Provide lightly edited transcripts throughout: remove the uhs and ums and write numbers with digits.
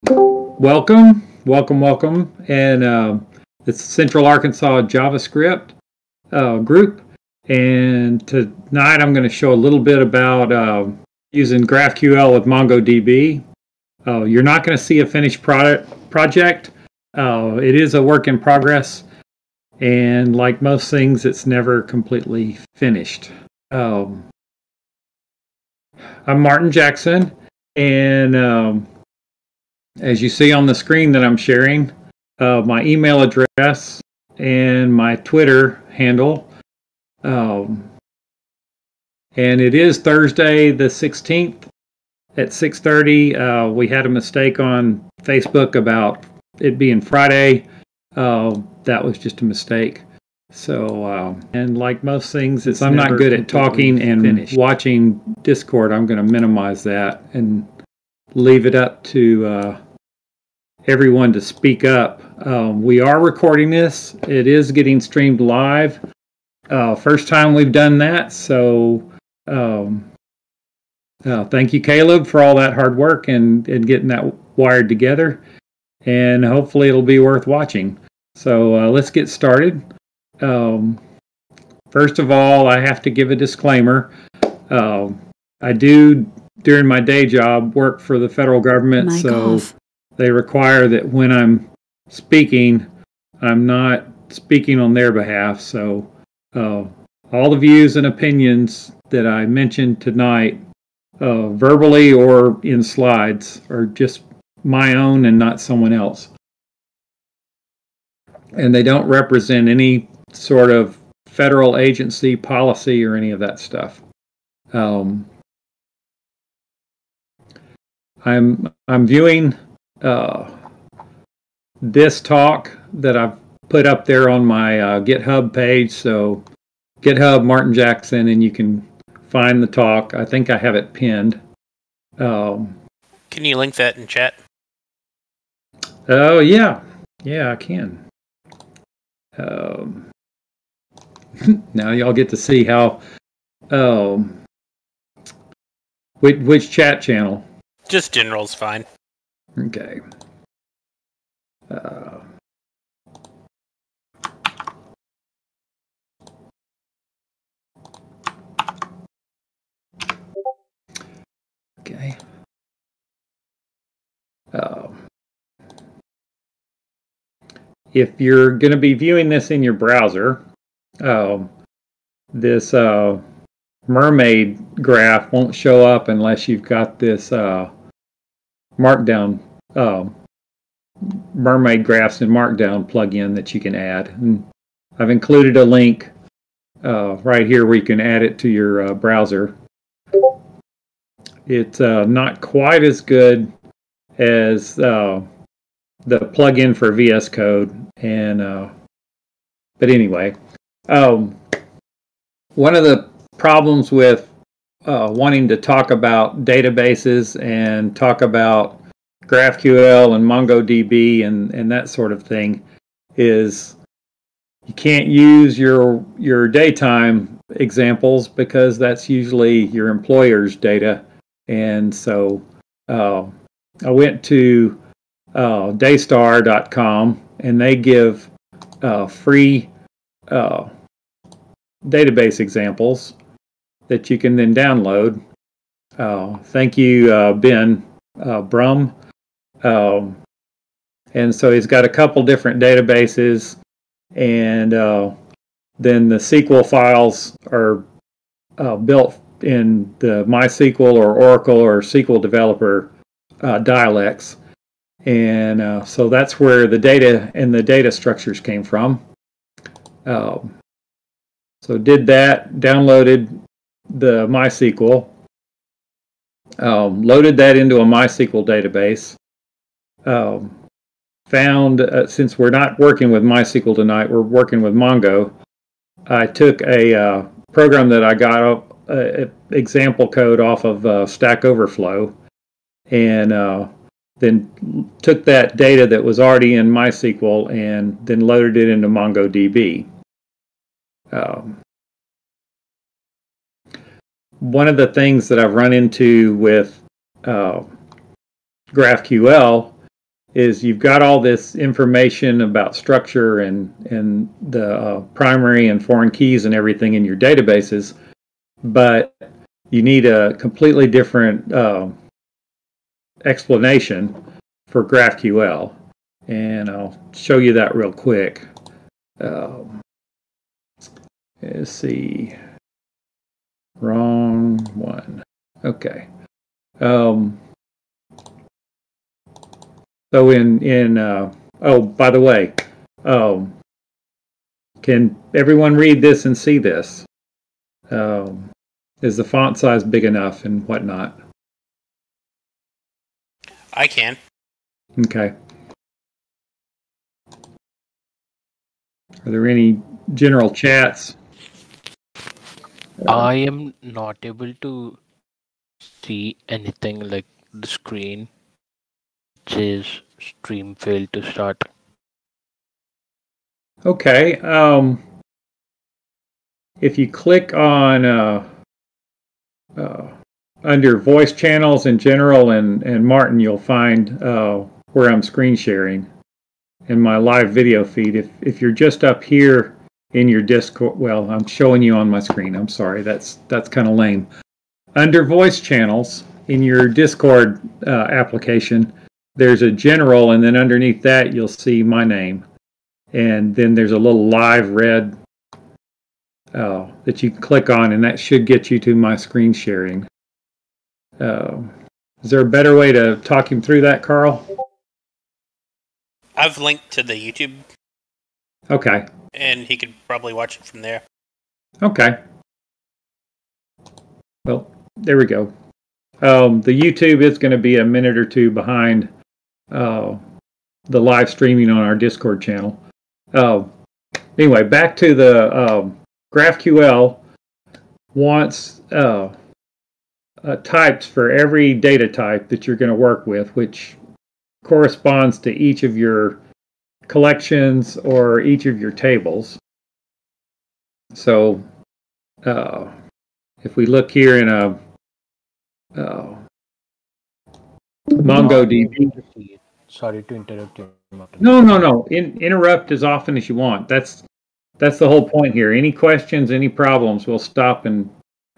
Welcome. And it's Central Arkansas JavaScript group. And tonight I'm going to show a little bit about using GraphQL with Mongo DB. You're not going to see a finished project. It is a work in progress. And like most things, it's never completely finished. I'm Martin Jackson. And as you see on the screen that I'm sharing, my email address and my Twitter handle. And it is Thursday the 16th at 6:30. We had a mistake on Facebook about it being Friday. That was just a mistake. So, and like most things, I'm not good at talking and finished. Watching Discord. I'm going to minimize that and leave it up to everyone to speak up. We are recording this. It is getting streamed live. First time we've done that. So thank you, Caleb, for all that hard work and getting that wired together. And hopefully it'll be worth watching. So let's get started. First of all, I have to give a disclaimer. I do, during my day job, work for the federal government, so they require that when I'm speaking, I'm not speaking on their behalf. So all the views and opinions that I mentioned tonight, verbally or in slides, are just my own and not someone else. And they don't represent any sort of federal agency policy or any of that stuff. I'm viewing this talk that I've put up there on my GitHub page. So GitHub Martin Jackson, and you can find the talk. I think I have it pinned. Can you link that in chat? Oh yeah, I can. Now y'all get to see how. Which chat channel? Just general's fine. Okay. Okay. If you're going to be viewing this in your browser, this mermaid graph won't show up unless you've got this Markdown mermaid graphs in Markdown plugin that you can add. And I've included a link right here where you can add it to your browser. It's not quite as good as the plugin for VS Code, and but anyway, one of the problems with wanting to talk about databases and talk about GraphQL and Mongo DB and that sort of thing is you can't use your daytime examples because that's usually your employer's data. And so I went to daystar.com, and they give free database examples that you can then download. Thank you, Ben Brum. And so he's got a couple different databases, and then the SQL files are built in the MySQL or Oracle or SQL developer dialects. And so that's where the data and the data structures came from. So did that, downloaded the MySQL, loaded that into a MySQL database, found, since we're not working with MySQL tonight, we're working with Mongo, I took a program that I got, example code off of Stack Overflow, and then took that data that was already in MySQL and then loaded it into Mongo DB. One of the things that I've run into with GraphQL is you've got all this information about structure and the primary and foreign keys and everything in your databases, but you need a completely different explanation for GraphQL, and I'll show you that real quick. Let's see, wrong one. Okay. So oh, by the way, can everyone read this and see this? Is the font size big enough and whatnot? I can. Okay. Are there any general chats? I am not able to see anything like the screen. It says stream failed to start. Okay. If you click on under voice channels in general and Martin, you'll find where I'm screen sharing in my live video feed. If you're just up here in your Discord, well, I'm showing you on my screen. I'm sorry, that's kind of lame. Under voice channels in your Discord application, there's a general, and then underneath that you'll see my name, and then there's a little live red that you can click on, and that should get you to my screen sharing. Is there a better way to talk him through that, Carl? I've linked to the YouTube. Okay. And he could probably watch it from there. Okay. Well, there we go. The YouTube is going to be a minute or two behind the live streaming on our Discord channel. Anyway, back to the GraphQL wants types for every data type that you're going to work with, which corresponds to each of your collections or each of your tables. So if we look here in a Mongo DB. Sorry to interrupt you, Martin. No. Interrupt as often as you want. That's the whole point here. Any questions, any problems, we'll stop and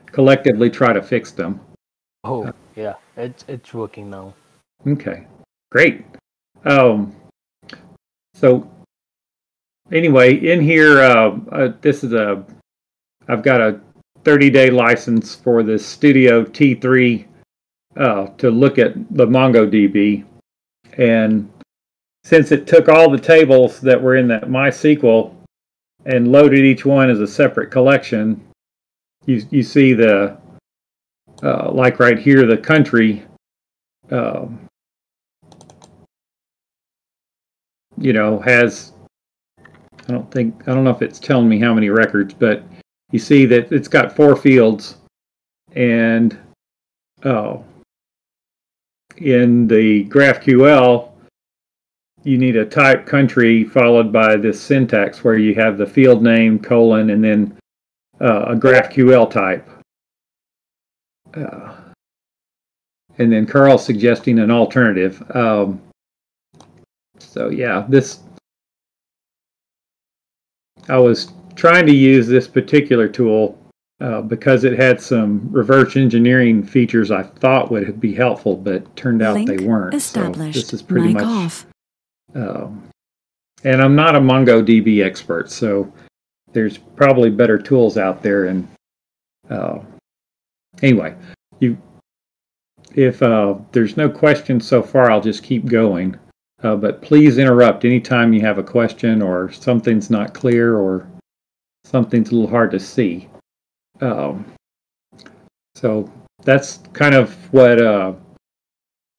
collectively try to fix them. Oh, yeah, it's working now. Okay, great. So anyway, in here, I've got a 30-day license for the Studio T3 to look at the Mongo DB, and since it took all the tables that were in that MySQL and loaded each one as a separate collection, you see the like right here, the country, has, I don't know if it's telling me how many records, but you see that it's got 4 fields, and in the GraphQL, you need a type country followed by this syntax where you have the field name, colon, and then a GraphQL type. And then Carl's suggesting an alternative. So yeah, I was trying to use this particular tool because it had some reverse engineering features I thought would be helpful, but turned out they weren't. Established. So this is pretty much off. And I'm not a Mongo DB expert, so there's probably better tools out there. And anyway, if there's no questions so far, I'll just keep going. But please interrupt anytime you have a question or something's not clear or something's a little hard to see. So that's kind of what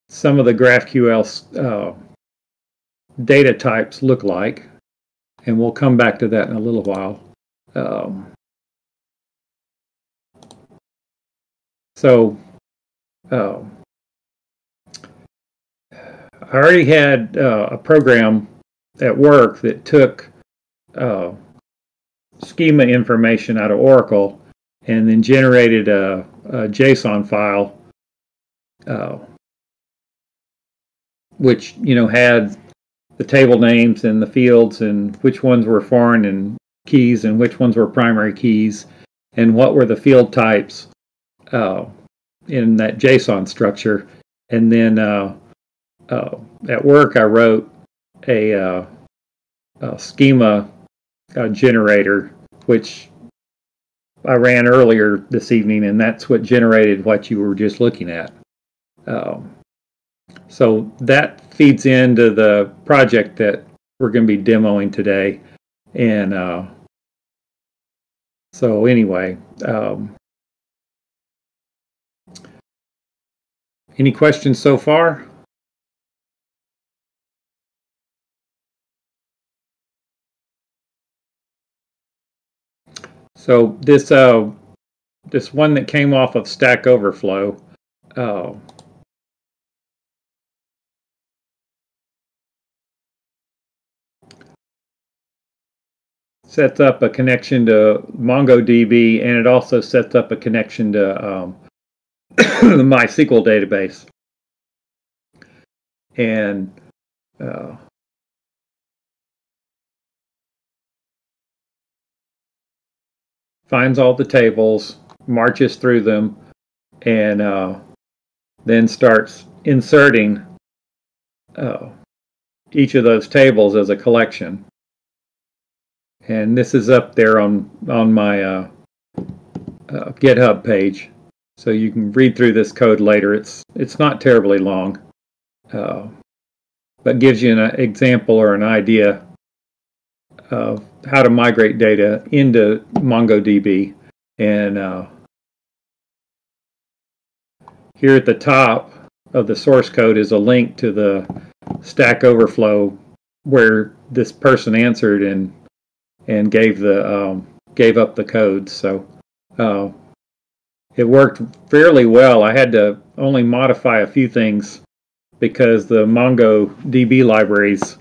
some of the GraphQL data types look like, and we'll come back to that in a little while. I already had a program at work that took schema information out of Oracle and then generated a JSON file which had the table names and the fields and which ones were foreign and keys and which ones were primary keys and what were the field types in that JSON structure. And then at work I wrote a schema generator, which I ran earlier this evening, and that's what generated what you were just looking at. So that feeds into the project that we're going to be demoing today. And so anyway, any questions so far? So this one that came off of Stack Overflow, sets up a connection to Mongo DB, and it also sets up a connection to the MySQL database. And finds all the tables, marches through them, and then starts inserting each of those tables as a collection. And this is up there on my GitHub page, so you can read through this code later. It's not terribly long, but gives you an example or an idea of how to migrate data into MongoDB. And here at the top of the source code is a link to the Stack Overflow where this person answered and gave up the code. So it worked fairly well. I had to only modify a few things because the MongoDB libraries,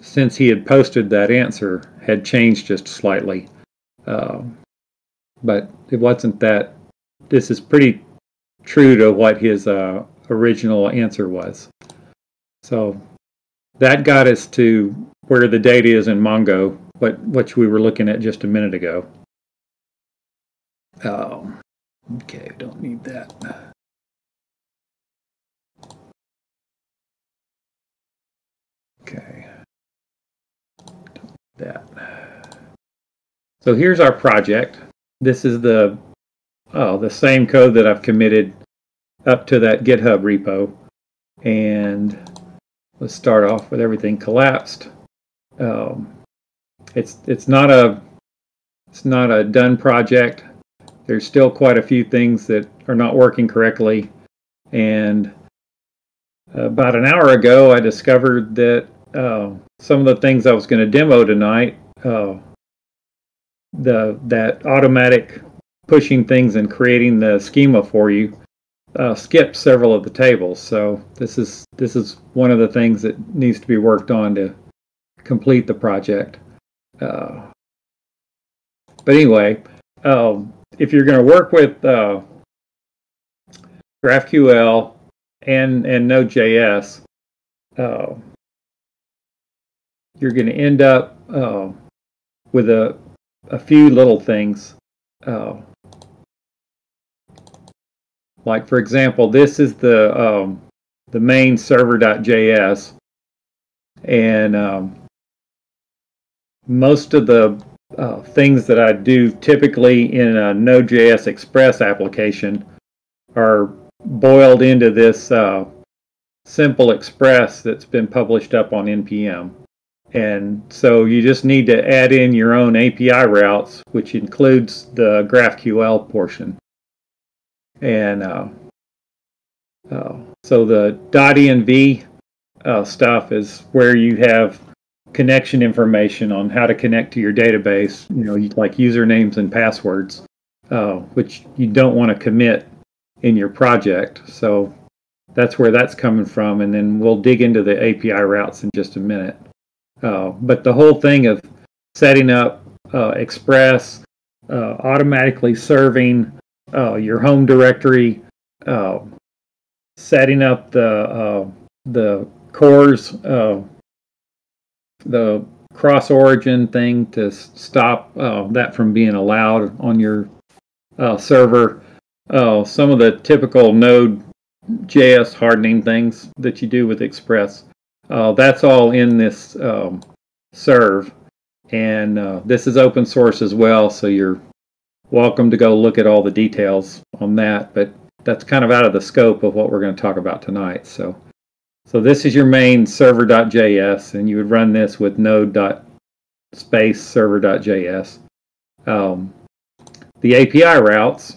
since he had posted that answer, had changed just slightly. But it wasn't that. This is pretty true to what his original answer was. So that got us to where the data is in Mongo, which we were looking at just a minute ago. Okay, don't need that. Okay. That. So here's our project. This is the same code that I've committed up to that GitHub repo. And let's start off with everything collapsed. It's not a done project. There's still quite a few things that are not working correctly. And about an hour ago, I discovered that some of the things I was going to demo tonight, that automatic pushing things and creating the schema for you, skipped several of the tables. So this is one of the things that needs to be worked on to complete the project. But anyway, if you're going to work with GraphQL and Node.js, you're going to end up with a few little things. Like, for example, this is the main server.js, and most of the things that I do typically in a Node.js Express application are boiled into this simple Express that's been published up on NPM. And so you just need to add in your own API routes, which includes the GraphQL portion. And so the .env stuff is where you have connection information on how to connect to your database, like usernames and passwords, which you don't want to commit in your project. So that's where that's coming from, and then we'll dig into the API routes in just a minute. But the whole thing of setting up Express, automatically serving your home directory, setting up the CORS, the cross origin thing to stop that from being allowed on your server. Some of the typical Node.js hardening things that you do with Express, that's all in this serve. And this is open source as well, so you're welcome to go look at all the details on that. But that's kind of out of the scope of what we're going to talk about tonight. So this is your main server.js, and you would run this with node.space-server.js. The API routes,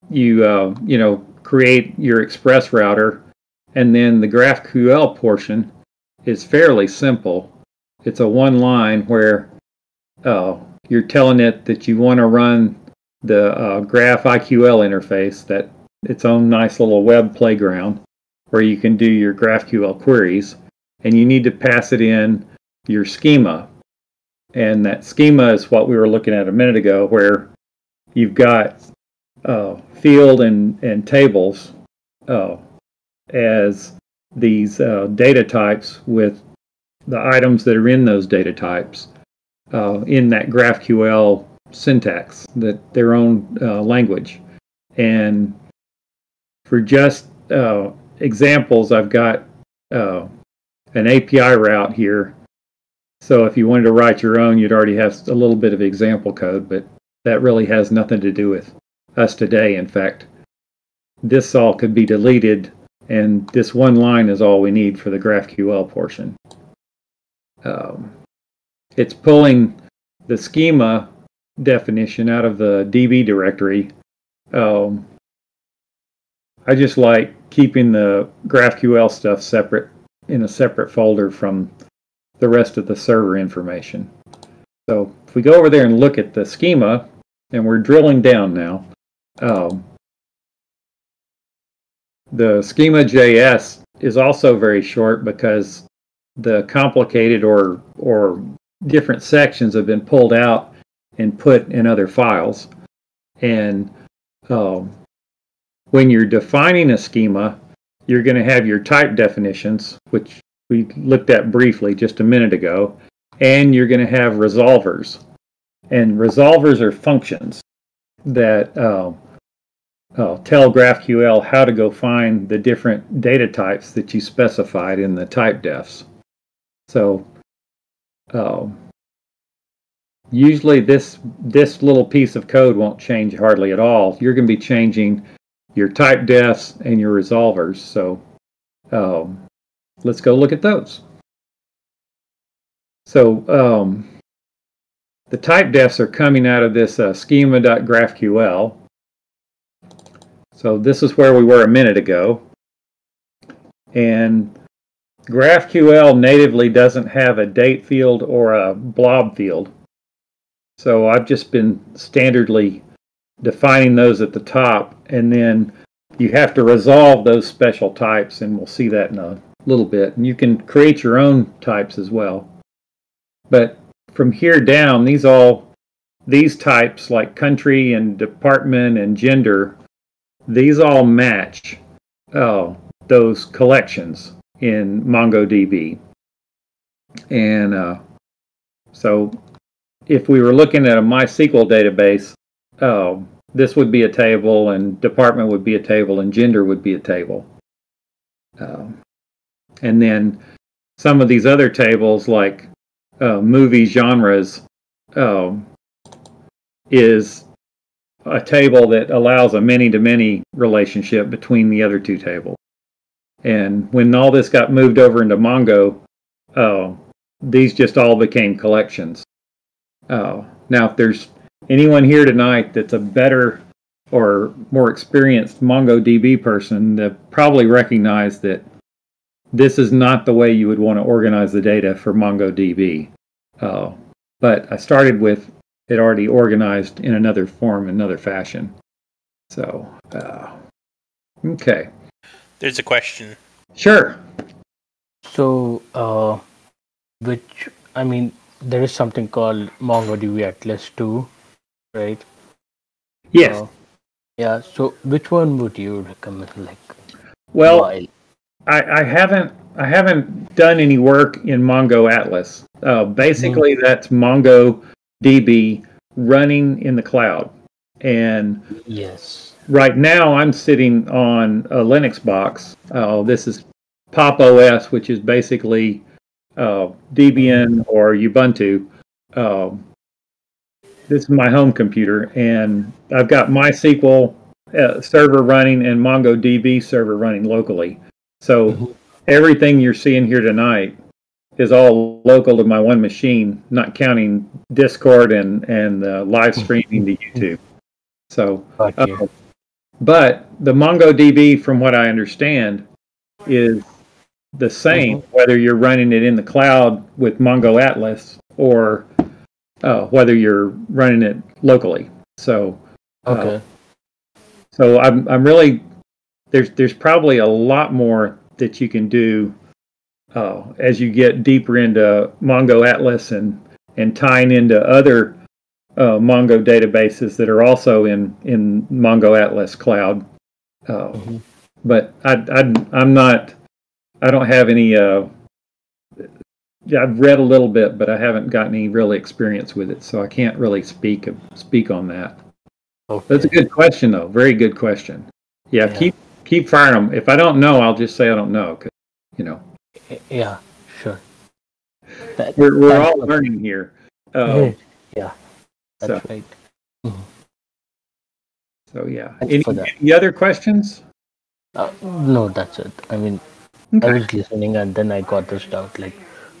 you create your Express router, and then the GraphQL portion is fairly simple. It's a one line where you're telling it that you want to run the GraphQL interface, that its own nice little web playground where you can do your GraphQL queries, and you need to pass it in your schema. And that schema is what we were looking at a minute ago, where you've got field and tables as these data types with the items that are in those data types in that GraphQL syntax, that their own language. And for just examples, I've got an API route here. So if you wanted to write your own, you'd already have a little bit of example code, but that really has nothing to do with us today. In fact, this all could be deleted, and this one line is all we need for the GraphQL portion. It's pulling the schema definition out of the DB directory. I just like keeping the GraphQL stuff separate in a separate folder from the rest of the server information. So if we go over there and look at the schema, and we're drilling down now, the schema.js is also very short because the complicated or different sections have been pulled out and put in other files. And when you're defining a schema, you're going to have your type definitions, which we looked at briefly just a minute ago, and you're going to have resolvers. And resolvers are functions that tell GraphQL how to go find the different data types that you specified in the type defs. So usually this little piece of code won't change hardly at all. You're going to be changing your type defs and your resolvers. So let's go look at those. So the type defs are coming out of this schema.graphql. So this is where we were a minute ago. And GraphQL natively doesn't have a date field or a blob field. So I've just been standardly defining those at the top, and then you have to resolve those special types, and we'll see that in a little bit. And you can create your own types as well. But from here down, these types like country and department and gender, these all match those collections in Mongo DB. And so if we were looking at a MySQL database, this would be a table, and department would be a table, and gender would be a table. And then some of these other tables, like movie genres, is a table that allows a many-to-many relationship between the other two tables. And when all this got moved over into Mongo, these just all became collections. Now, if there's anyone here tonight that's a better or more experienced MongoDB person, they probably recognize that this is not the way you would want to organize the data for MongoDB. But I started with it already organized in another form, another fashion. So, okay. There's a question. Sure. So, there is something called MongoDB Atlas 2, right? Yes. Yeah. So, which one would you recommend? Well, while. I haven't done any work in Mongo Atlas. Basically, that's Mongo DB running in the cloud. And Yes. right now, I'm sitting on a Linux box. This is Pop OS, which is basically Debian or Ubuntu. This is my home computer, and I've got MySQL server running and Mongo DB server running locally. So everything you're seeing here tonight is all local to my one machine, not counting Discord and live streaming to YouTube. So, but the Mongo DB, from what I understand, is the same whether you're running it in the cloud with Mongo Atlas or whether you're running it locally. So, so I'm really there's probably a lot more that you can do as you get deeper into Mongo Atlas and tying into other Mongo databases that are also in Mongo Atlas Cloud. But I'm not. I don't have any. I've read a little bit, but I haven't got any real experience with it, so I can't really speak on that. That's a good question, though. Very good question. Yeah. Keep firing them. If I don't know, I'll just say I don't know. 'Cause, Yeah, sure. We're all learning here. Yeah, that's right. So yeah. Any other questions? No, that's it. I mean, I was listening and then I got this doubt. Like,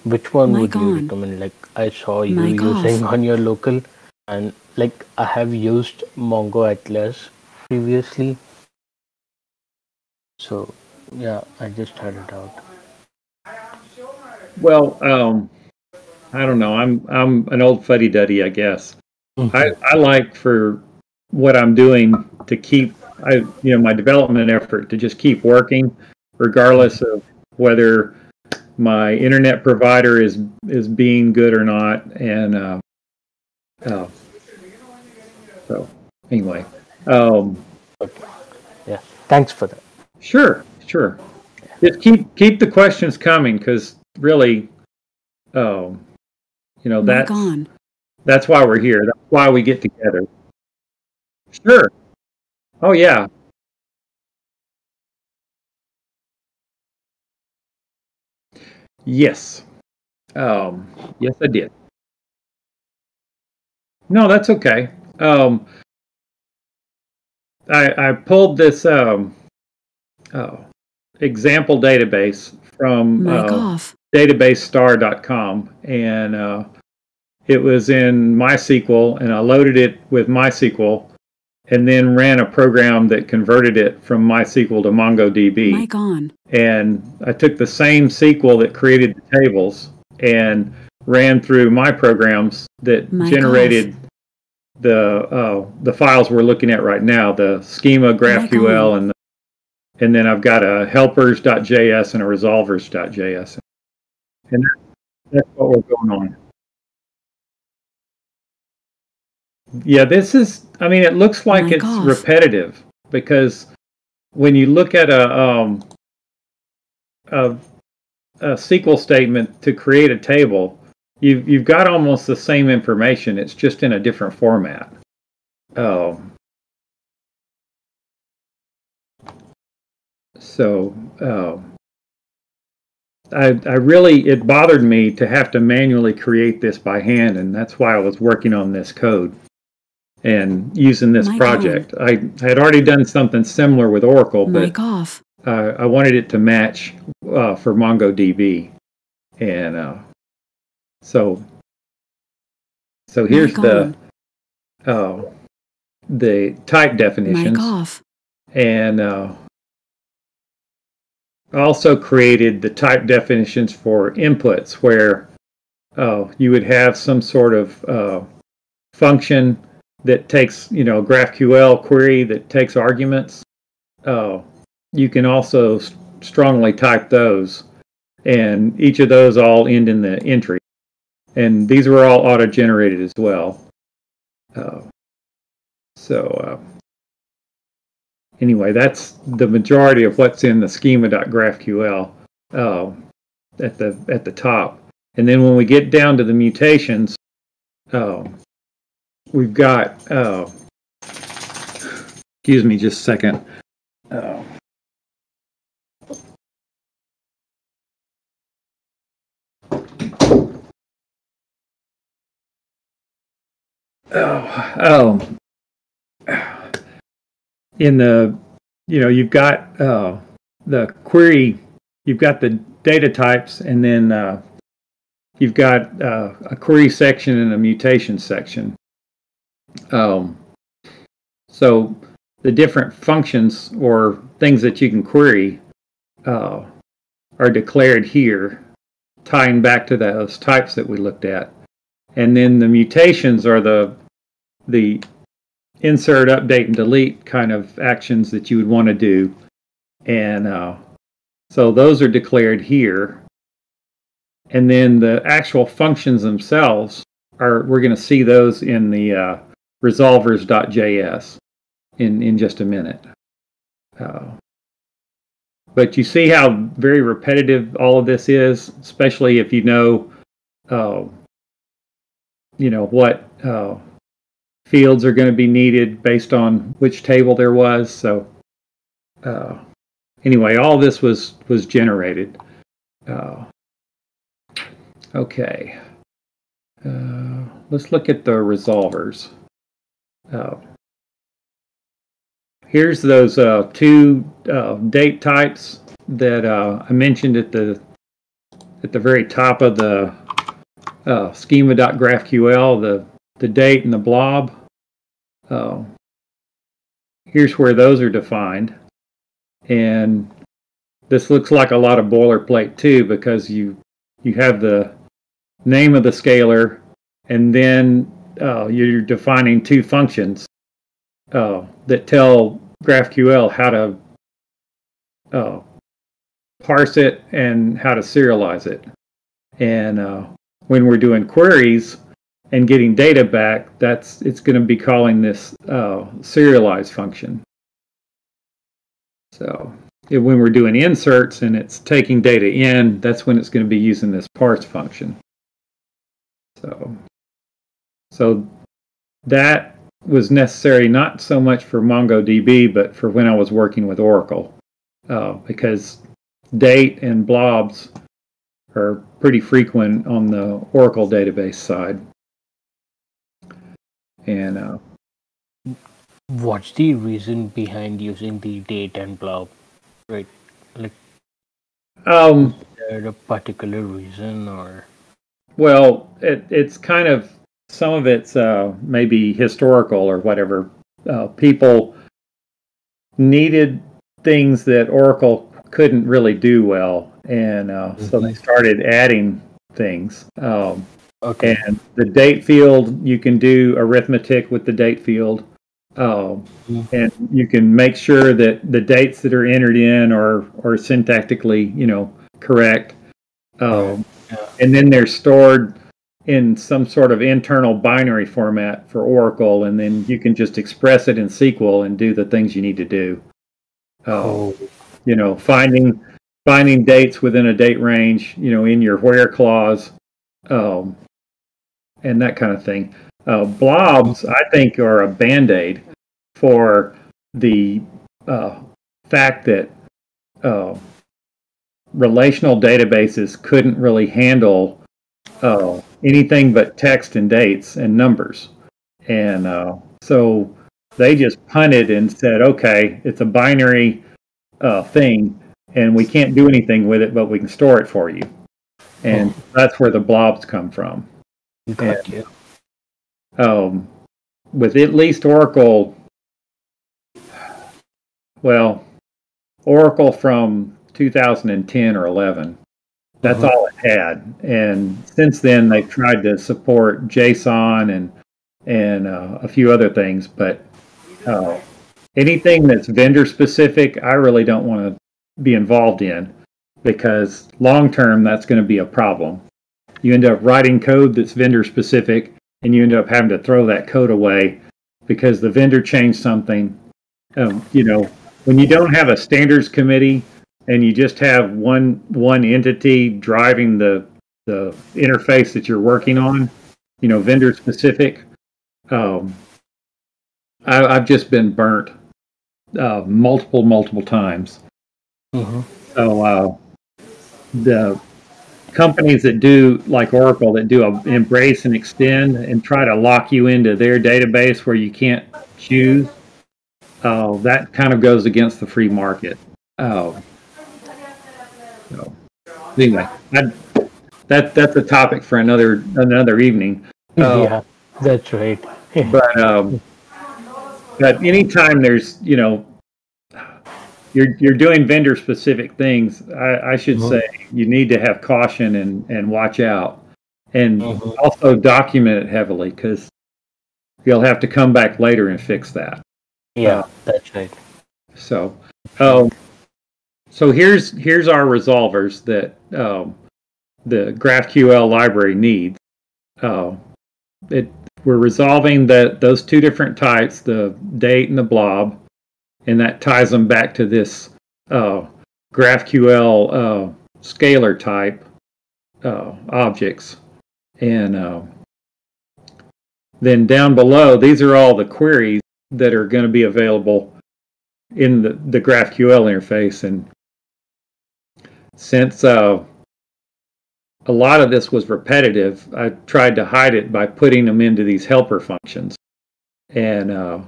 which one would you recommend? Like, I saw you using on your local, and like I have used Mongo Atlas previously. So yeah, I just had it out. Well, I don't know. I'm an old fuddy-duddy, I guess. I like for what I'm doing to keep my development effort to just keep working, regardless of whether my internet provider is being good or not. And so anyway, yeah. Thanks for that. Sure. Just keep the questions coming, because really, that's why we're here. That's why we get together. Sure. Oh yeah. Yes. Yes, I did. No, that's okay. I pulled this example database from databasestar.com, and it was in MySQL, and I loaded it with MySQL, and then ran a program that converted it from MySQL to MongoDB. And I took the same SQL that created the tables and ran through my programs that generated the files we're looking at right now, the schema GraphQL, and then I've got a helpers.js and a resolvers.js. And that's what we're going on. Yeah, this is, it looks like it's repetitive, because when you look at a SQL statement to create a table, you've got almost the same information. It's just in a different format. It bothered me to have to manually create this by hand, and that's why I was working on this code and using this project. I had already done something similar with Oracle, but I wanted it to match for MongoDB, and so here's the type definitions, and I also created the type definitions for inputs, where you would have some sort of function that takes, GraphQL query that takes arguments. You can also strongly type those, and each of those all end in the entry. And these were all auto-generated as well. anyway, that's the majority of what's in the schema.graphql at the top. And then when we get down to the mutations, we've got, excuse me just a second. In the, you've got the query, you've got the data types, and then you've got a query section and a mutation section. So the different functions or things that you can query are declared here, tying back to those types that we looked at. And then the mutations are the insert, update, and delete kind of actions that you would want to do. And so those are declared here. And then the actual functions themselves we're going to see those in the resolvers.js in just a minute. But you see how very repetitive all of this is, especially if you know what fields are going to be needed based on which table there was. So anyway, all this was generated. Okay. Let's look at the resolvers. Here's those two date types that I mentioned at the very top of the schema.graphql, the date and the blob. Here's where those are defined. And this looks like a lot of boilerplate too, because you have the name of the scalar, and then you're defining two functions that tell GraphQL how to parse it and how to serialize it. And when we're doing queries and getting data back, it's going to be calling this serialize function. So when we're doing inserts and it's taking data in, that's when it's going to be using this parse function. So that was necessary not so much for MongoDB, but for when I was working with Oracle, because date and blobs are pretty frequent on the Oracle database side. And what's the reason behind using the date and blob, right? Like, is there a particular reason, or? Well, it's kind of, some of it's maybe historical or whatever. People needed things that Oracle couldn't really do well, and so they started adding things. Okay. And the date field, you can do arithmetic with the date field, and you can make sure that the dates that are entered in are syntactically, correct. And then they're stored in some sort of internal binary format for Oracle, and then you can just express it in SQL and do the things you need to do. Finding dates within a date range, in your where clause, and that kind of thing. Blobs, I think, are a band-aid for the fact that relational databases couldn't really handle anything but text and dates and numbers. And so they just punted and said, okay, it's a binary thing, and we can't do anything with it, but we can store it for you. And that's where the blobs come from. Got you. With at least Oracle, Oracle from 2010 or 11, that's all it had. And since then, they've tried to support JSON and a few other things. But anything that's vendor specific, I really don't want to be involved in, because long term, that's going to be a problem. You end up writing code that's vendor specific, and you end up having to throw that code away because the vendor changed something. when you don't have a standards committee and you just have one entity driving the interface that you're working on, vendor specific, I've just been burnt multiple times. Mm-hmm. So the companies that do, like Oracle, that do embrace and extend and try to lock you into their database where you can't choose, that kind of goes against the free market. So anyway, that's a topic for another evening. Yeah, that's right. But anytime there's you're doing vendor specific things, I should say you need to have caution and watch out, and also document it heavily, because you'll have to come back later and fix that. Yeah, that's right. So here's our resolvers that the GraphQL library needs. We're resolving those two different types, the date and the blob, and that ties them back to this GraphQL scalar type objects. And then down below, these are all the queries that are going to be available in the GraphQL interface. And since a lot of this was repetitive, I tried to hide it by putting them into these helper functions. And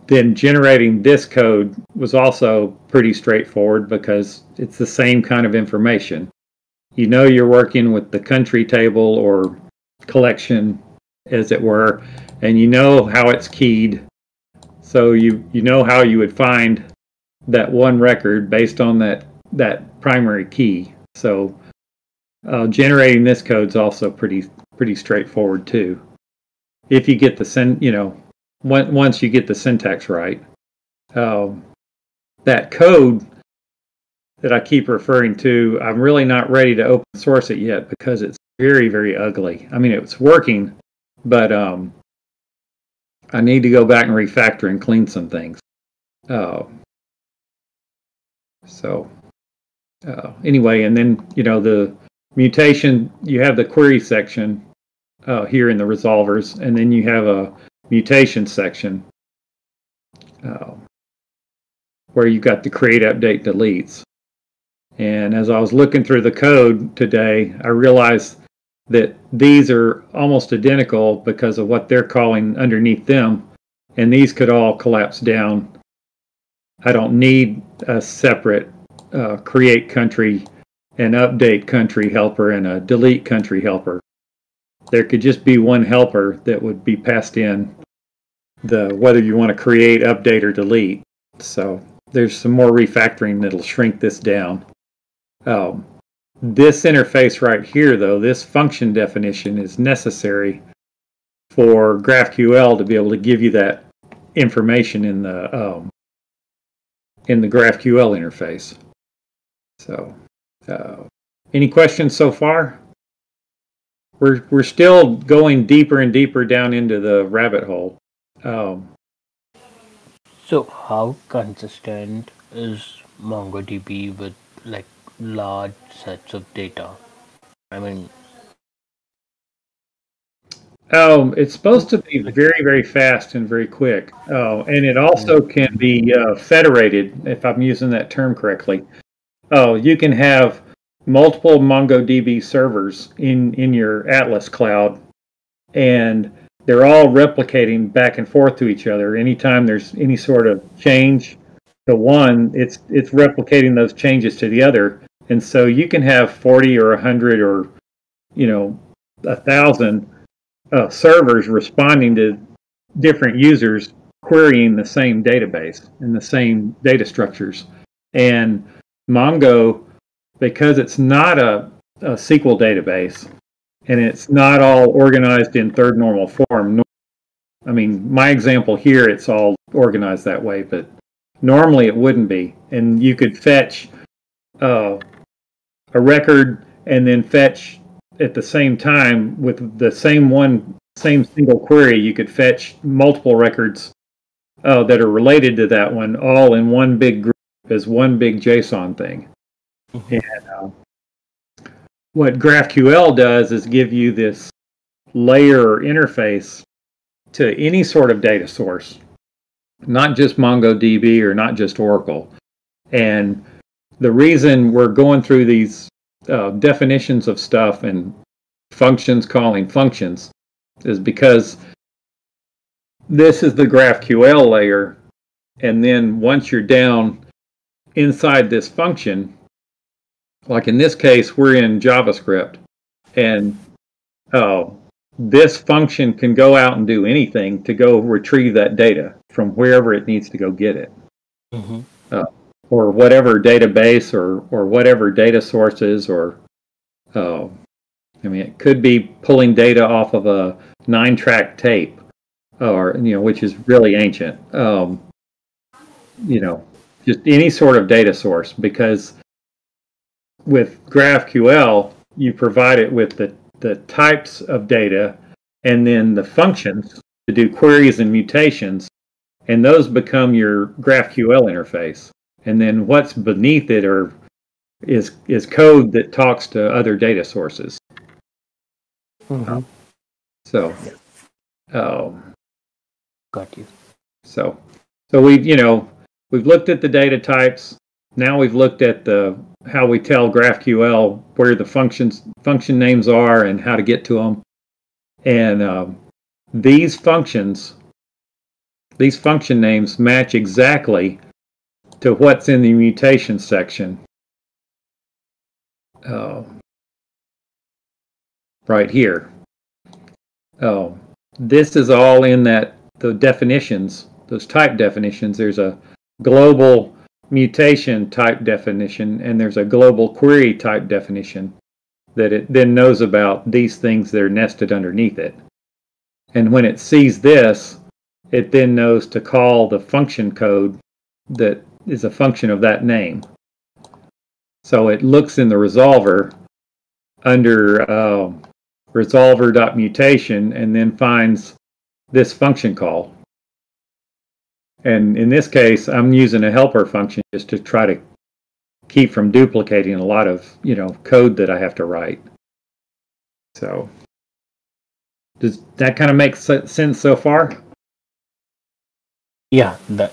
then generating this code was also pretty straightforward, because it's the same kind of information. You're working with the country table or collection, as it were, and you know how it's keyed. So you know how you would find that one record based on that primary key. So generating this code is also pretty straightforward too, if you get once you get the syntax right. That code that I keep referring to, I'm really not ready to open source it yet, because it's very, very ugly. I mean, it's working, but I need to go back and refactor and clean some things. Anyway, and then the mutation, you have the query section here in the resolvers, and then you have a mutation section where you've got the create, update, deletes. And as I was looking through the code today, I realized that these are almost identical because of what they're calling underneath them, and these could all collapse down. I don't need a separate create country and update country helper and a delete country helper. There could just be one helper that would be passed in whether you want to create, update, or delete. So there's some more refactoring that'll shrink this down. This interface right here, though, this function definition is necessary for GraphQL to be able to give you that information in the GraphQL interface. So, any questions so far? We're still going deeper and deeper down into the rabbit hole. So how consistent is MongoDB with large sets of data? I mean, it's supposed to be very, very fast and very quick. And it also can be federated, if I'm using that term correctly. You can have multiple MongoDB servers in your Atlas cloud, and they're all replicating back and forth to each other. Anytime there's any sort of change to one, it's replicating those changes to the other. And so you can have 40 or 100 or 1,000 servers responding to different users querying the same database and the same data structures. And Mongo, because it's not a SQL database, and it's not all organized in third normal form. I mean, my example here, it's all organized that way, but normally it wouldn't be. And you could fetch a record and then fetch at the same time with the same single query. You could fetch multiple records that are related to that one all in one big group as one big JSON thing. And what GraphQL does is give you this layer or interface to any sort of data source, not just MongoDB or not just Oracle. And the reason we're going through these definitions of stuff and functions calling functions is because this is the GraphQL layer, and then once you're down inside this function, like in this case, we're in JavaScript, and this function can go out and do anything to go retrieve that data from wherever it needs to go get it. Or whatever database or whatever data sources, or I mean, it could be pulling data off of a 9-track tape, or which is really ancient. Just any sort of data source, because with GraphQL you provide it with the types of data and then the functions to do queries and mutations, and those become your GraphQL interface. And then what's beneath it is code that talks to other data sources. So, got you. So we've looked at the data types. Now we've looked at how we tell GraphQL where the function names are and how to get to them. And these function names match exactly to what's in the mutation section right here. This is all in the definitions, those type definitions. There's a global mutation type definition, and there's a global query type definition that it then knows about these things that are nested underneath it. And when it sees this, it then knows to call the function code that is a function of that name. So it looks in the resolver under resolver.mutation and then finds this function call. And in this case, I'm using a helper function just to try to keep from duplicating a lot of code that I have to write. So does that kind of make sense so far? Yeah, that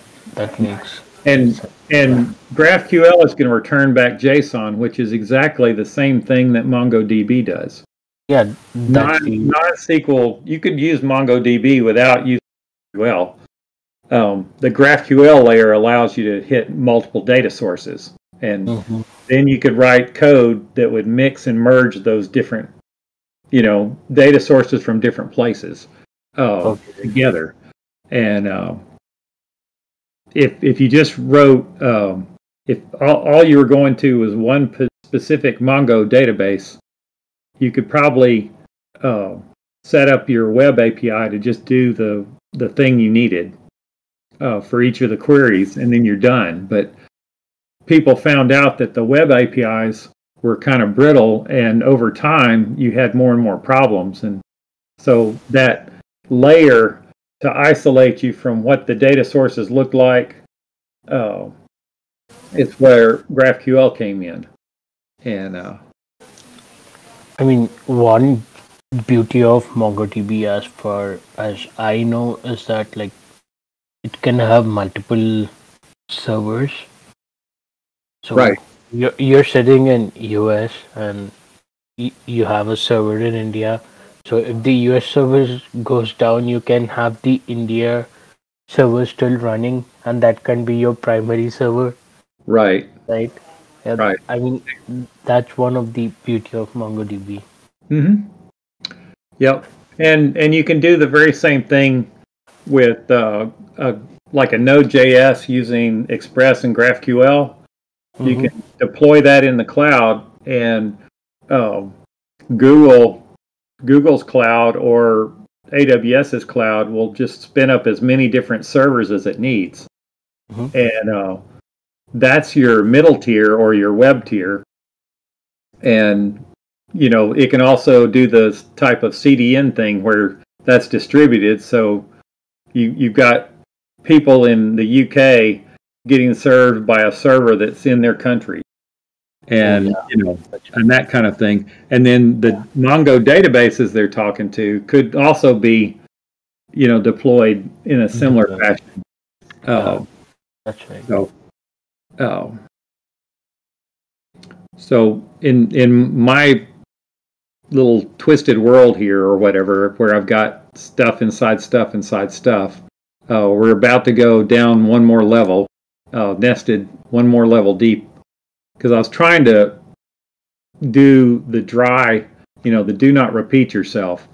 makes sense. And GraphQL is going to return back JSON, which is exactly the same thing that MongoDB does. Yeah, non-SQL. You could use MongoDB without using GraphQL. The GraphQL layer allows you to hit multiple data sources, and then you could write code that would mix and merge those different, data sources from different places together. And if you just wrote, if all you were going to was one specific Mongo database, you could probably set up your web API to just do the thing you needed for each of the queries, and then you're done. But people found out that the web APIs were kind of brittle, and over time you had more and more problems. And so that layer to isolate you from what the data sources look like, it's where GraphQL came in. And I mean, one beauty of MongoDB, as far as I know, is that it can have multiple servers. So right. You're sitting in US and you have a server in India. So if the US server goes down, you can have the India server still running, and that can be your primary server. Right. Right. Right. I mean, that's one of the beauty of MongoDB. Yep. And you can do the very same thing with like a Node.js using Express and GraphQL. You can deploy that in the cloud, and Google's cloud or AWS's cloud will just spin up as many different servers as it needs. And that's your middle tier or your web tier. And it can also do the type of CDN thing where that's distributed. So you've got people in the UK getting served by a server that's in their country, and and that kind of thing. And then the Mongo databases they're talking to could also be, deployed in a similar fashion. That's right. So in my little twisted world here, or whatever, where I've got stuff inside stuff inside stuff, we're about to go down one more level, nested one more level deep, because I was trying to do the dry, the do not repeat yourself.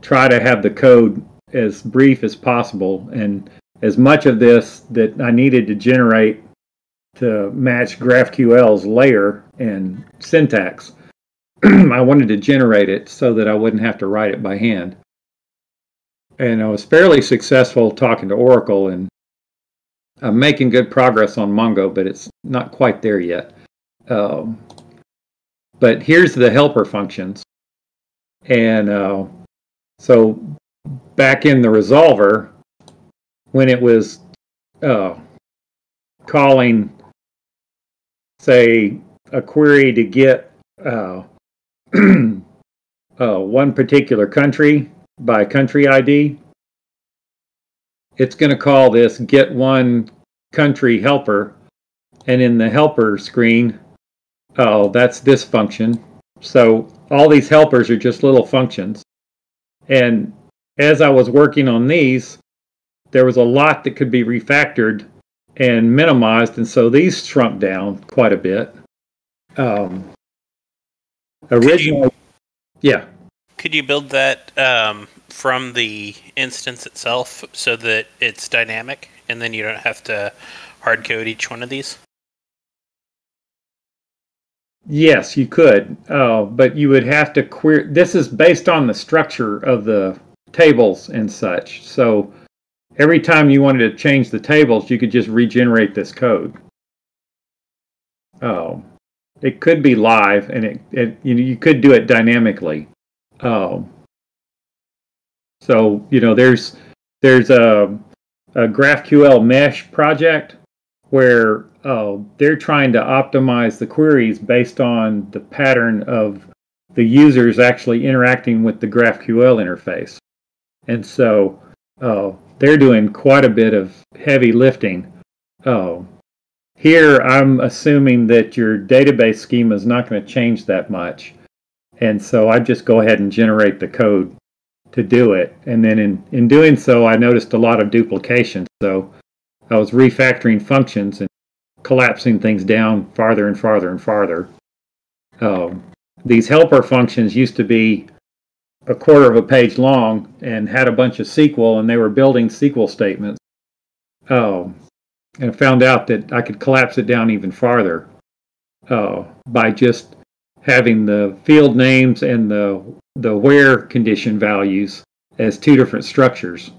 Try to have the code as brief as possible, and as much of this that I needed to generate to match GraphQL's layer and syntax. I wanted to generate it so that I wouldn't have to write it by hand. And I was fairly successful talking to Oracle, and I'm making good progress on Mongo, but it's not quite there yet. But here's the helper functions. And so back in the resolver, when it was calling, say, a query to get one particular country by country ID, it's going to call this get one country helper, and in the helper screen, that's this function. So all these helpers are just little functions. And as I was working on these, there was a lot that could be refactored and minimized, and so these shrunk down quite a bit. Originally, Could you build that from the instance itself so that it's dynamic, and then you don't have to hard code each one of these? Yes, you could, but you would have to query. This is based on the structure of the tables and such. So every time you wanted to change the tables, you could just regenerate this code. It could be live, and you could do it dynamically. So there's a GraphQL mesh project where they're trying to optimize the queries based on the pattern of the users actually interacting with the GraphQL interface. And so they're doing quite a bit of heavy lifting. Here, I'm assuming that your database schema is not going to change that much. And so I just go ahead and generate the code to do it. And then in doing so, I noticed a lot of duplication. So I was refactoring functions and collapsing things down farther and farther and farther. These helper functions used to be a quarter of a page long and had a bunch of SQL, and they were building SQL statements. And I found out that I could collapse it down even farther by just having the field names and the where condition values as two different structures.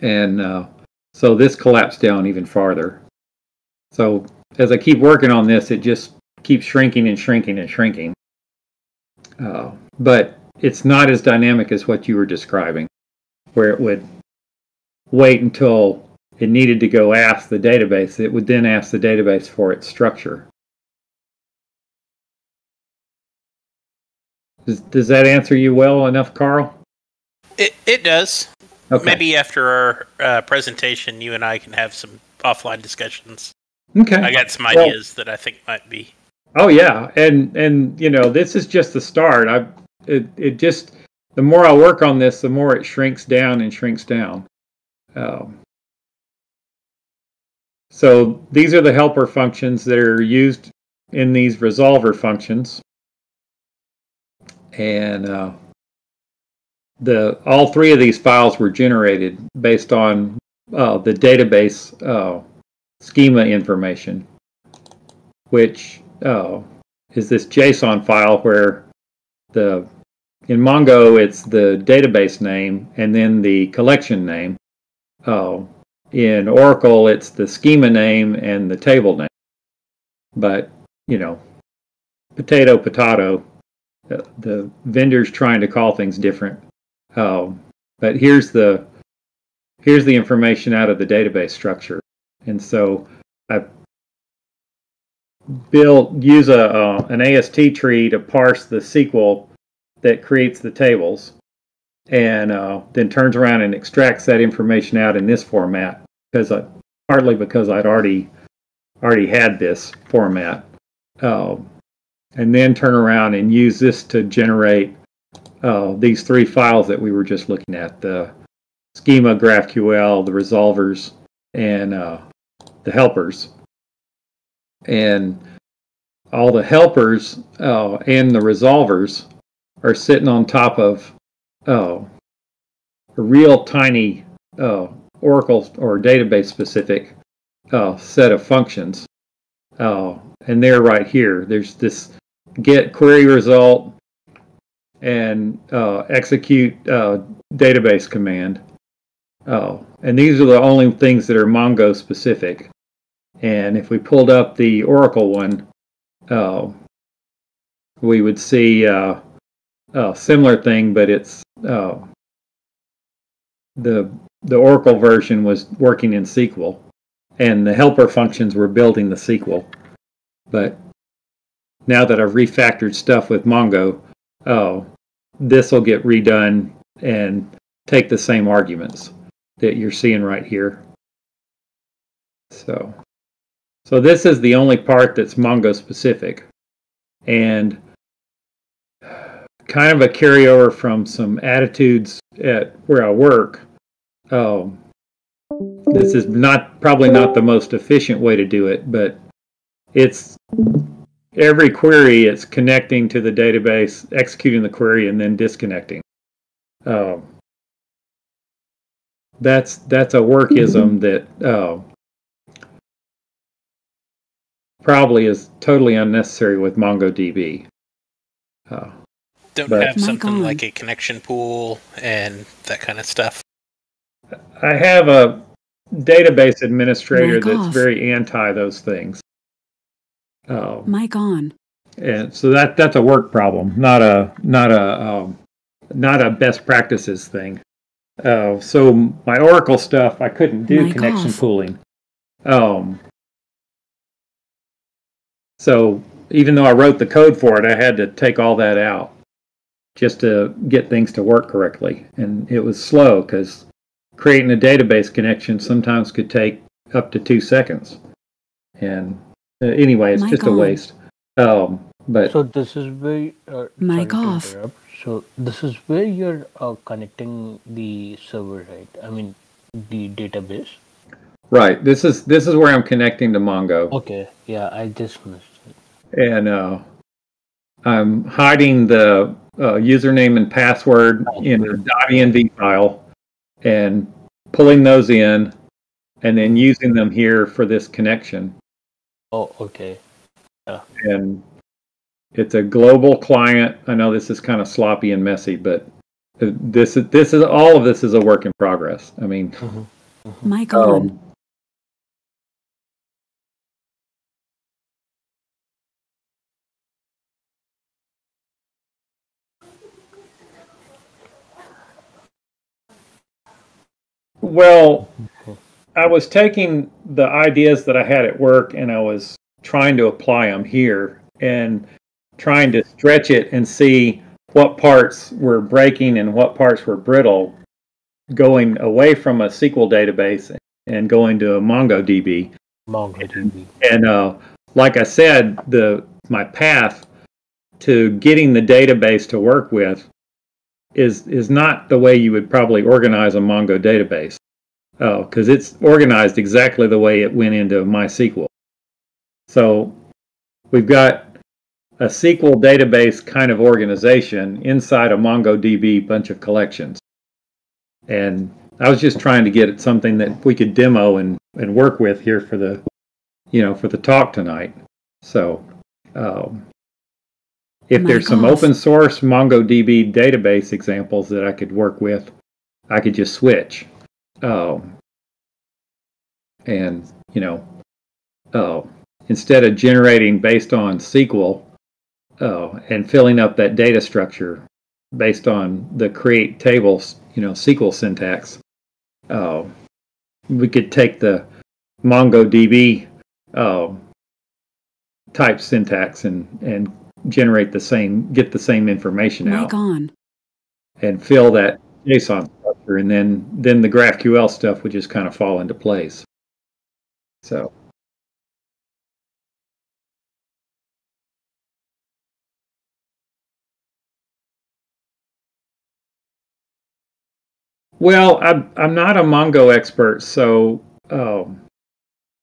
And so this collapsed down even farther. So as I keep working on this, it just keeps shrinking and shrinking and shrinking. But it's not as dynamic as what you were describing, where it would wait until it needed to go ask the database. It would then ask the database for its structure. Does that answer you well enough, Carl? It does. Okay. Maybe after our presentation, you and I can have some offline discussions. Okay. I got some ideas that I think might be. Oh yeah, and this is just the start. It just, the more I work on this, the more it shrinks down and shrinks down. So these are the helper functions that are used in these resolver functions, and all three of these files were generated based on the database schema information, which is this JSON file where in Mongo it's the database name and then the collection name. In Oracle it's the schema name and the table name. But potato, the vendor's trying to call things different. But here's the here's the information out of the database structure. And so I use an AST tree to parse the SQL that creates the tables, and then turns around and extracts that information out in this format, partly because I'd already had this format, and then turn around and use this to generate these three files that we were just looking at: the schema, GraphQL, the resolvers, and the helpers. And all the helpers and the resolvers are sitting on top of a real tiny Oracle or database specific set of functions. And they're right here. There's this get query result and execute database command. And these are the only things that are Mongo specific. And if we pulled up the Oracle one, we would see a similar thing, but it's the Oracle version was working in SQL, and the helper functions were building the SQL. But now that I've refactored stuff with Mongo, this will get redone and take the same arguments that you're seeing right here. So this is the only part that's Mongo specific, and kind of a carryover from some attitudes at where I work. This is probably not the most efficient way to do it, but it's every query, it's connecting to the database, executing the query, and then disconnecting. That's a workism that probably is totally unnecessary with MongoDB. Don't have something like a connection pool and that kind of stuff. I have a database administrator that's very anti those things. Mic on. And so that's a work problem, not a best practices thing. So my Oracle stuff, I couldn't do connection pooling. So even though I wrote the code for it, I had to take all that out just to get things to work correctly. And it was slow because creating a database connection sometimes could take up to 2 seconds. And anyway, it's just a waste. But so this is where mic off. So this is where you're connecting the server, right? I mean, the database. Right. This is where I'm connecting to Mongo. Okay. Yeah, I just missed it. And I'm hiding the username and password in a .env file and pulling those in and then using them here for this connection. Oh, okay. Yeah. And it's a global client. I know this is kind of sloppy and messy, but this is all of this is a work in progress. I mean, mic on. Well, I was taking the ideas that I had at work and I was trying to apply them here and trying to stretch it and see what parts were breaking and what parts were brittle, going away from a SQL database and going to a Mongo DB. And like I said, my path to getting the database to work with is not the way you would probably organize a Mongo database, because it's organized exactly the way it went into MySQL. So we've got a SQL database kind of organization inside a MongoDB bunch of collections. And I was just trying to get at something that we could demo and work with here for the talk tonight. So if there's some open source MongoDB database examples that I could work with, I could just switch. Instead of generating based on SQL and filling up that data structure based on the create tables, SQL syntax, we could take the Mongo DB type syntax and generate get the same information out. Mic on. And fill that JSON structure, and then the GraphQL stuff would just kind of fall into place. So. Well, I'm not a Mongo expert, so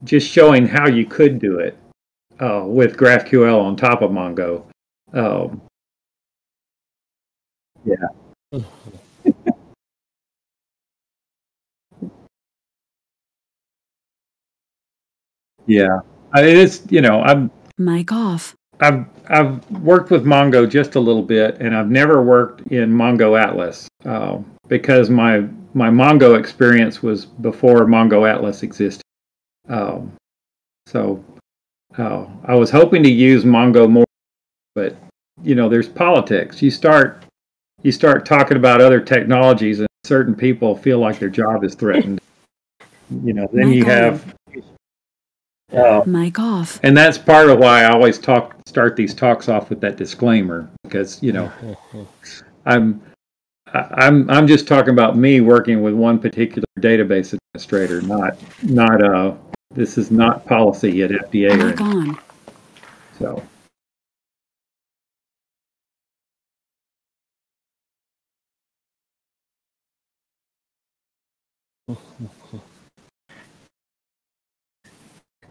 just showing how you could do it with GraphQL on top of Mongo. Yeah. Yeah. It's, Mic off. I've worked with Mongo just a little bit, and I've never worked in Mongo Atlas because my Mongo experience was before Mongo Atlas existed. So I was hoping to use Mongo more, but there's politics. You start talking about other technologies, and certain people feel like their job is threatened. Then Mic you on. have. Mic off. And that's part of why I always start these talks off with that disclaimer, because I'm just talking about me working with one particular database administrator, not this is not policy at FDA or Mic on. so.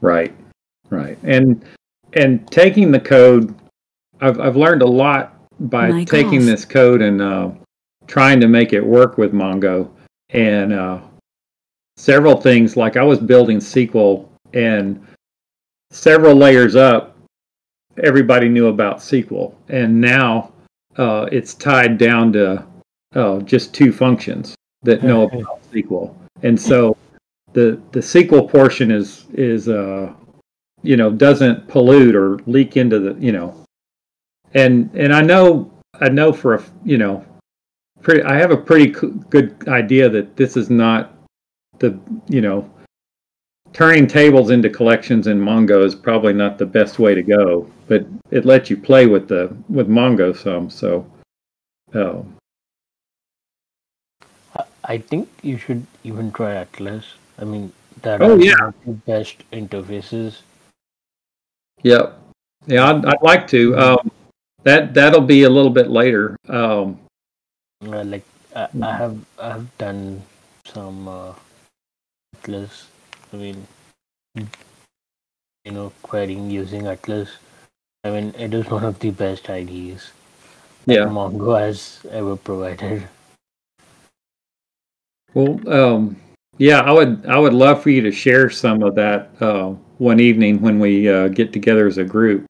Right. And taking the code, I've learned a lot by Mic taking off. this code and trying to make it work with Mongo. And several things, like I was building SQL, and several layers up, everybody knew about SQL. And now it's tied down to just two functions that know about SQL. And so the SQL portion is doesn't pollute or leak into the and I know for I have a pretty good idea that this is not the turning tables into collections in Mongo is probably not the best way to go, but it lets you play with Mongo some. So I think you should even try Atlas. I mean, that Oh, has yeah. one of the best interfaces. yeah, I'd like to. That'll be a little bit later. Like I have done some Atlas. I mean, querying using Atlas. I mean, it is one of the best IDEs that Yeah. Mongo has ever provided. Well, yeah, I would love for you to share some of that one evening when we get together as a group.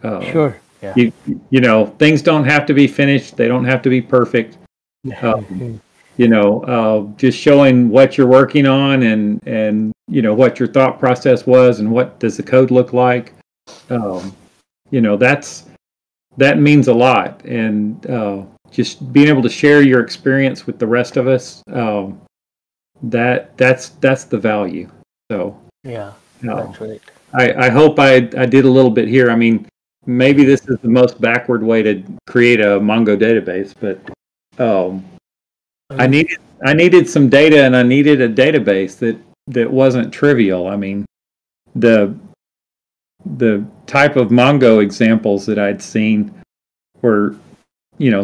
Sure. Yeah. Things don't have to be finished. They don't have to be perfect. Just showing what you're working on and what your thought process was and what does the code look like. That means a lot, and just being able to share your experience with the rest of us, that's the value. So Yeah, that's right. I hope I did a little bit here. I mean, maybe this is the most backward way to create a Mongo database, but I needed some data, and I needed a database that wasn't trivial. I mean, the type of Mongo examples that I'd seen were,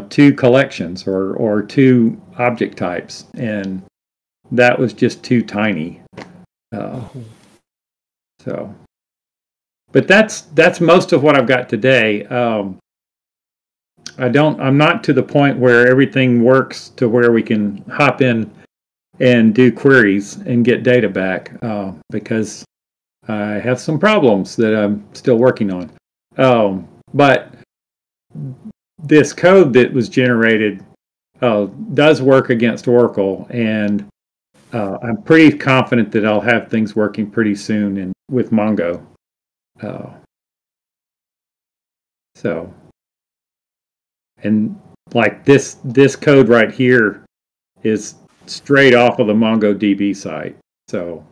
two collections or two object types, and that was just too tiny. So, but that's most of what I've got today. I'm not to the point where everything works to where we can hop in and do queries and get data back, because I have some problems that I'm still working on. But this code that was generated does work against Oracle, and I'm pretty confident that I'll have things working pretty soon with Mongo. And like this code right here is straight off of the Mongo DB site. So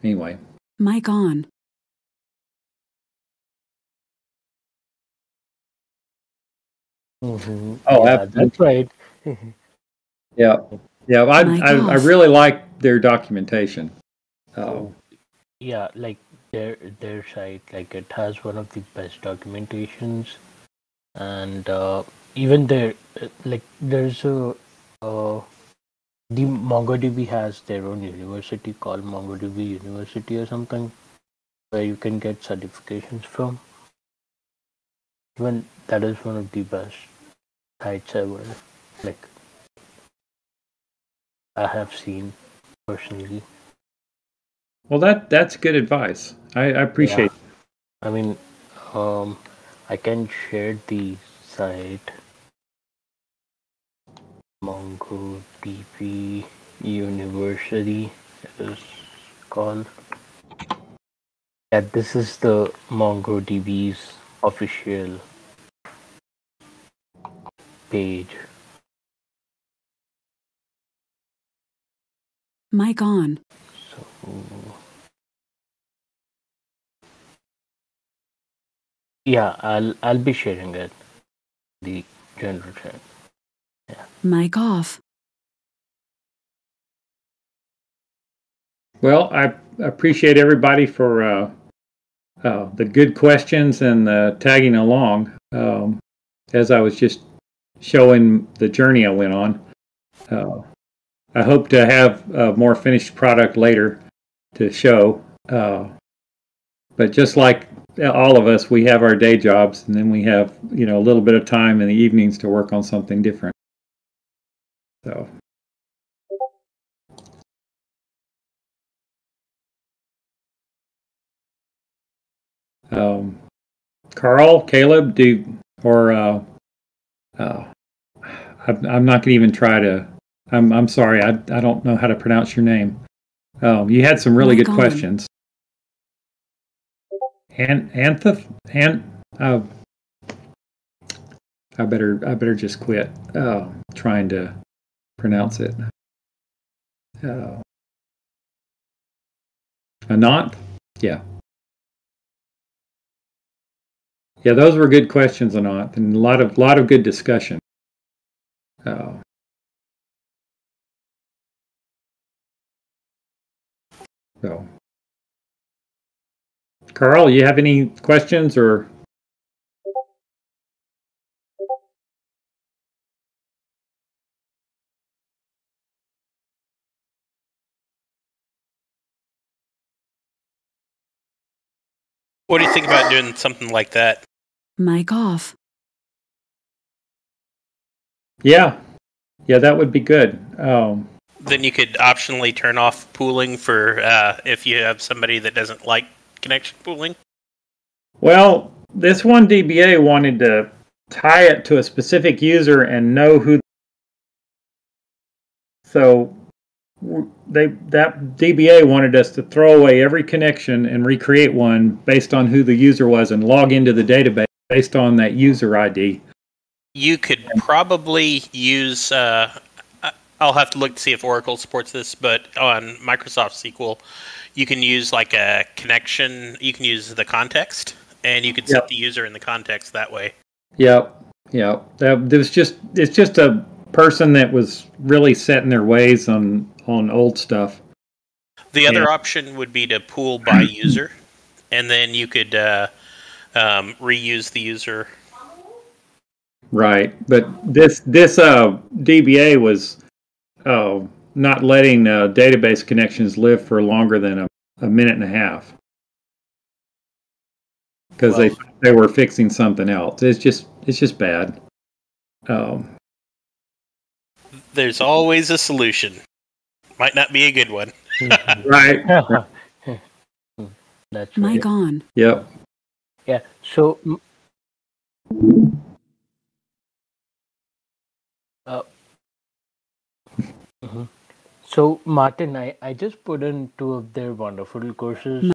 anyway. Mic on. Mm-hmm. Oh, yeah, that's right. Yeah, yeah. I really like their documentation. Yeah, like their site, like it has one of the best documentations, and even there, like there's a the MongoDB has their own university called MongoDB University or something, where you can get certifications from. Even that is one of the best sites ever, like I have seen personally. Well, that's good advice. I appreciate. Yeah. I mean, I can share the site Mongo DB University is called. Yeah, this is the Mongo DB's official page. Mic on. So yeah, I'll be sharing it. The general chat. Yeah. Mic off. Well, I appreciate everybody for the good questions and tagging along. As I was just showing the journey I went on. I hope to have a more finished product later to show. But just like all of us, we have our day jobs, and then we have a little bit of time in the evenings to work on something different. So. Carl, Caleb, I'm not going to even try to. I'm sorry. I don't know how to pronounce your name. You had some really good questions. I better just quit trying to pronounce it. Anant? Yeah. Yeah, those were good questions, Anant, and a lot of good discussion. So, Carl, you have any questions or? What do you think about doing something like that? Mic off. Yeah, that would be good. Then you could optionally turn off pooling for if you have somebody that doesn't like connection pooling. Well, this one DBA wanted to tie it to a specific user and know who. So that DBA wanted us to throw away every connection and recreate one based on who the user was and log into the database based on that user ID. You could probably use. I'll have to look to see if Oracle supports this, but on Microsoft SQL, you can use like a connection. You can use the context, and you can set the user in the context that way. Yep. It's just a person that was really set in their ways on old stuff. The other option would be to pool by user, and then you could reuse the user. Right, but this DBA was not letting database connections live for longer than a minute and a half because they were fixing something else. It's just bad. There's always a solution. Might not be a good one. Right. That's right. Mic on. Yep. Yeah. So. So Martin, I just put in 2 of their wonderful courses